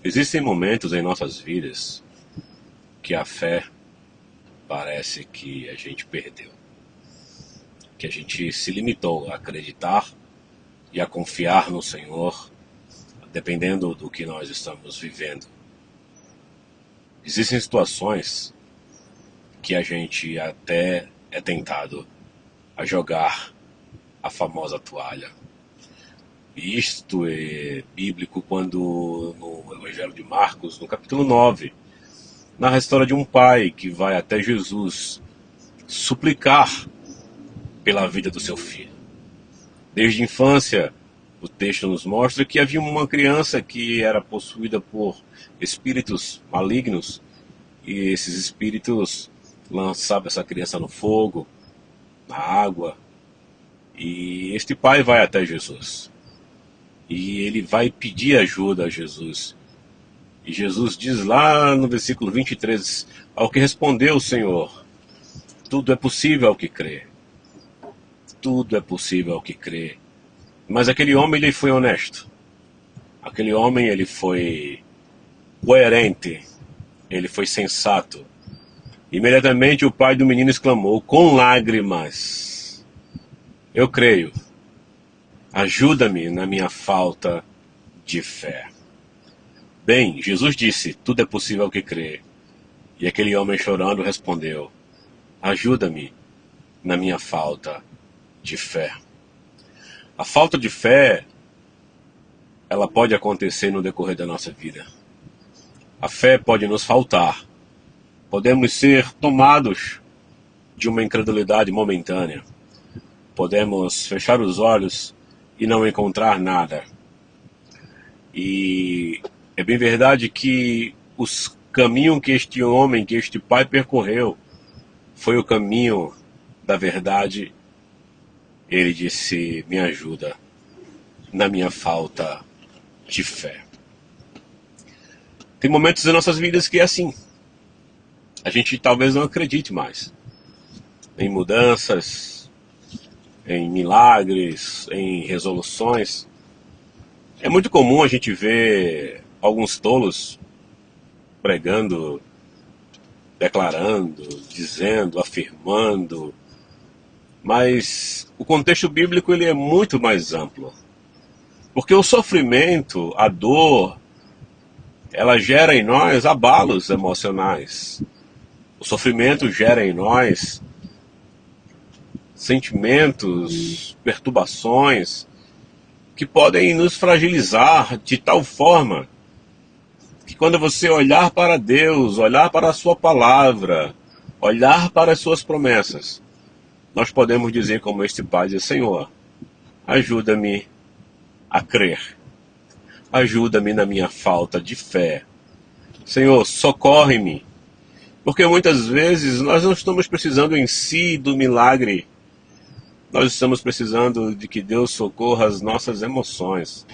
Existem momentos em nossas vidas que a fé parece que a gente perdeu, que a gente se limitou a acreditar e a confiar no Senhor, dependendo do que nós estamos vivendo. Existem situações que a gente até é tentado a jogar a famosa toalha. E isto é bíblico quando no Evangelho de Marcos, no capítulo 9, narra a história de um pai que vai até Jesus suplicar pela vida do seu filho. Desde a infância, o texto nos mostra que havia uma criança que era possuída por espíritos malignos, e esses espíritos lançavam essa criança no fogo, na água, e este pai vai até Jesus. E ele vai pedir ajuda a Jesus. E Jesus diz lá no versículo 23, ao que respondeu o Senhor: tudo é possível ao que crê. Tudo é possível ao que crê. Mas aquele homem, ele foi honesto. Aquele homem, ele foi coerente. Ele foi sensato. Imediatamente o pai do menino exclamou com lágrimas: eu creio. Ajuda-me na minha falta de fé. Bem, Jesus disse, tudo é possível ao que crê. E aquele homem chorando respondeu: ajuda-me na minha falta de fé. A falta de fé, ela pode acontecer no decorrer da nossa vida. A fé pode nos faltar. Podemos ser tomados de uma incredulidade momentânea. Podemos fechar os olhos e não encontrar nada. E é bem verdade que os caminhos que este homem, que este pai percorreu, foi o caminho da verdade. Ele disse: me ajuda na minha falta de fé. Tem momentos em nossas vidas que é assim. A gente talvez não acredite mais em mudanças, em milagres, em resoluções. É muito comum a gente ver alguns tolos pregando, declarando, dizendo, afirmando, mas o contexto bíblico ele é muito mais amplo. Porque o sofrimento, a dor, ela gera em nós abalos emocionais. O sofrimento gera em nós sentimentos, perturbações, que podem nos fragilizar de tal forma que quando você olhar para Deus, olhar para a sua palavra, olhar para as suas promessas, nós podemos dizer como este pai diz: Senhor, ajuda-me a crer. Ajuda-me na minha falta de fé. Senhor, socorre-me. Porque muitas vezes nós não estamos precisando em si do milagre. Nós estamos precisando de que Deus socorra as nossas emoções.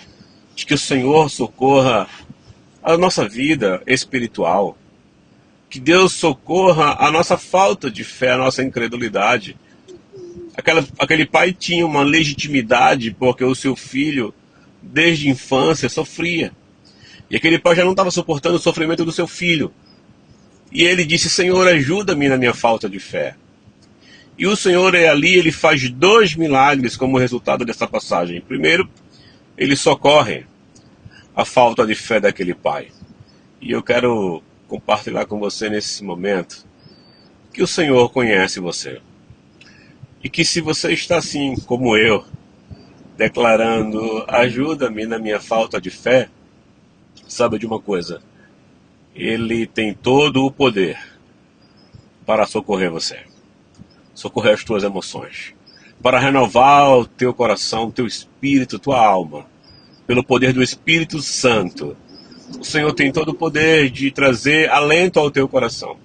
De que o Senhor socorra a nossa vida espiritual. Que Deus socorra a nossa falta de fé, a nossa incredulidade. Aquele pai tinha uma legitimidade porque o seu filho, desde a infância, sofria. E aquele pai já não estava suportando o sofrimento do seu filho. E ele disse: Senhor, ajuda-me na minha falta de fé. E o Senhor ali, ele faz 2 milagres como resultado dessa passagem. Primeiro, ele socorre a falta de fé daquele pai. E eu quero compartilhar com você nesse momento que o Senhor conhece você. E que se você está assim como eu, declarando: ajuda-me na minha falta de fé, saiba de uma coisa: Ele tem todo o poder para socorrer você, socorrer as tuas emoções, para renovar o teu coração, o teu espírito, tua alma, pelo poder do Espírito Santo. O Senhor tem todo o poder de trazer alento ao teu coração,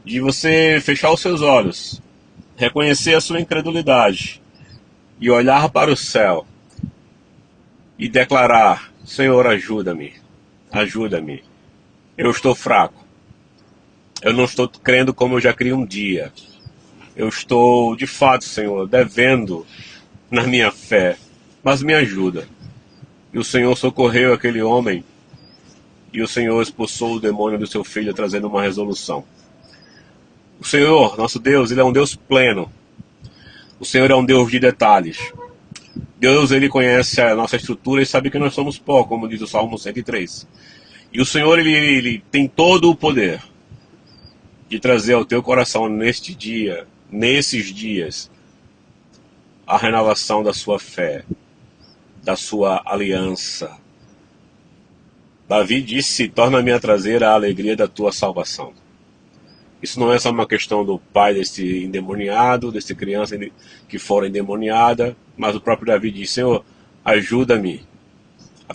de você fechar os seus olhos, reconhecer a sua incredulidade e olhar para o céu e declarar: Senhor, ajuda-me, ajuda-me. Eu estou fraco. Eu não estou crendo como eu já criei um dia. Eu estou, de fato, Senhor, devendo na minha fé, mas me ajuda. E o Senhor socorreu aquele homem e o Senhor expulsou o demônio do seu filho, trazendo uma resolução. O Senhor, nosso Deus, Ele é um Deus pleno. O Senhor é um Deus de detalhes. Deus, Ele conhece a nossa estrutura e sabe que nós somos pó, como diz o Salmo 103. E o Senhor, ele tem todo o poder de trazer ao teu coração neste dia, nesses dias, a renovação da sua fé, da sua aliança. Davi disse: torna-me a trazer a alegria da tua salvação. Isso não é só uma questão do pai desse endemoniado, desse criança que fora endemoniada, mas o próprio Davi disse: Senhor, ajuda-me,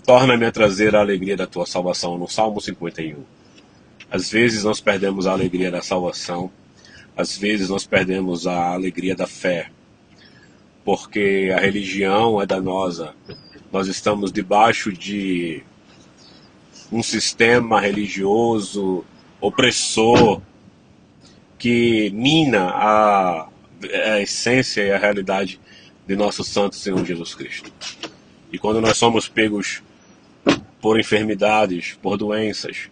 torna-me a trazer a alegria da tua salvação, no Salmo 51. Às vezes nós perdemos a alegria da salvação, às vezes nós perdemos a alegria da fé, porque a religião é danosa. Nós estamos debaixo de um sistema religioso opressor que mina a essência e a realidade de nosso Santo Senhor Jesus Cristo. E quando nós somos pegos por enfermidades, por doenças,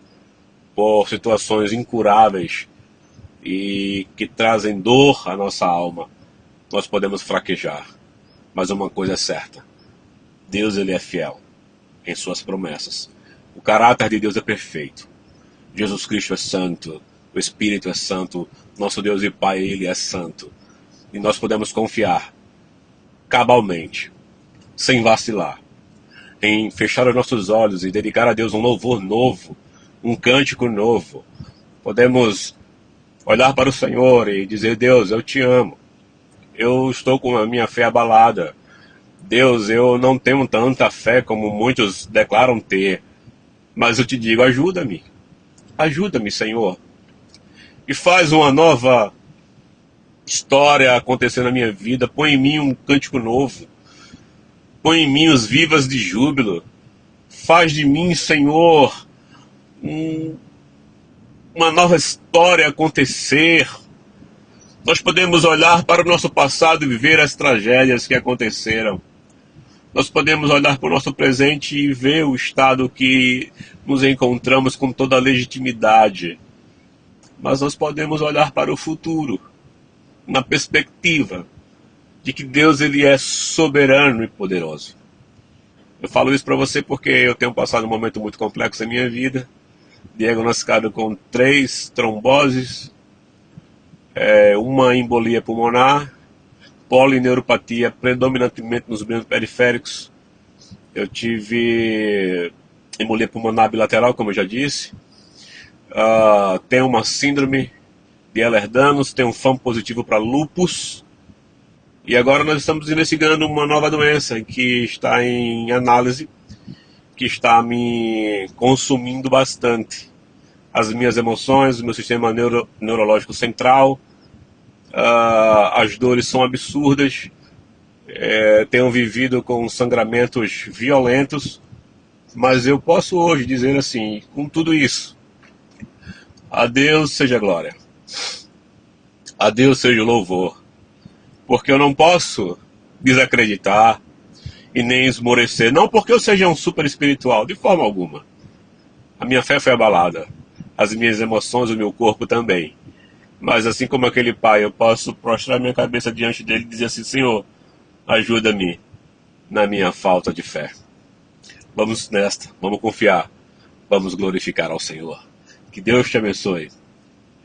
por situações incuráveis e que trazem dor à nossa alma, nós podemos fraquejar. Mas uma coisa é certa: Deus, Ele é fiel em suas promessas. O caráter de Deus é perfeito. Jesus Cristo é santo, o Espírito é santo, nosso Deus e Pai, Ele é santo. E nós podemos confiar cabalmente, sem vacilar, em fechar os nossos olhos e dedicar a Deus um louvor novo, um cântico novo. Podemos olhar para o Senhor e dizer: Deus, eu te amo. Eu estou com a minha fé abalada. Deus, eu não tenho tanta fé como muitos declaram ter. Mas eu te digo: ajuda-me. Ajuda-me, Senhor. E faz uma nova história acontecer na minha vida. Põe em mim um cântico novo. Põe em mim os vivas de júbilo. Faz de mim, Senhor, uma nova história acontecer. Nós podemos olhar para o nosso passado e ver as tragédias que aconteceram. Nós podemos olhar para o nosso presente e ver o estado que nos encontramos com toda a legitimidade. Mas nós podemos olhar para o futuro, na perspectiva de que Deus, Ele é soberano e poderoso. Eu falo isso para você porque eu tenho passado um momento muito complexo na minha vida. Diagnosticado com 3 tromboses, uma embolia pulmonar, polineuropatia predominantemente nos membros periféricos. Eu tive embolia pulmonar bilateral, como eu já disse. Tenho uma síndrome de Ehlers-Danlos, tenho um FAM positivo para lúpus. E agora nós estamos investigando uma nova doença que está em análise, que está me consumindo bastante. As minhas emoções, o meu sistema neurológico central, as dores são absurdas. Tenho vivido com sangramentos violentos, mas eu posso hoje dizer assim, com tudo isso: a Deus seja a glória, a Deus seja o louvor, porque eu não posso desacreditar e nem esmorecer, não porque eu seja um super espiritual, de forma alguma. A minha fé foi abalada, as minhas emoções, o meu corpo também. Mas assim como aquele pai, eu posso prostrar minha cabeça diante dele e dizer assim: Senhor, ajuda-me na minha falta de fé. Vamos nesta, vamos confiar, vamos glorificar ao Senhor. Que Deus te abençoe.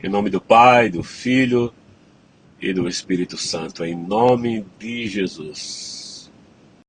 Em nome do Pai, do Filho e do Espírito Santo, em nome de Jesus.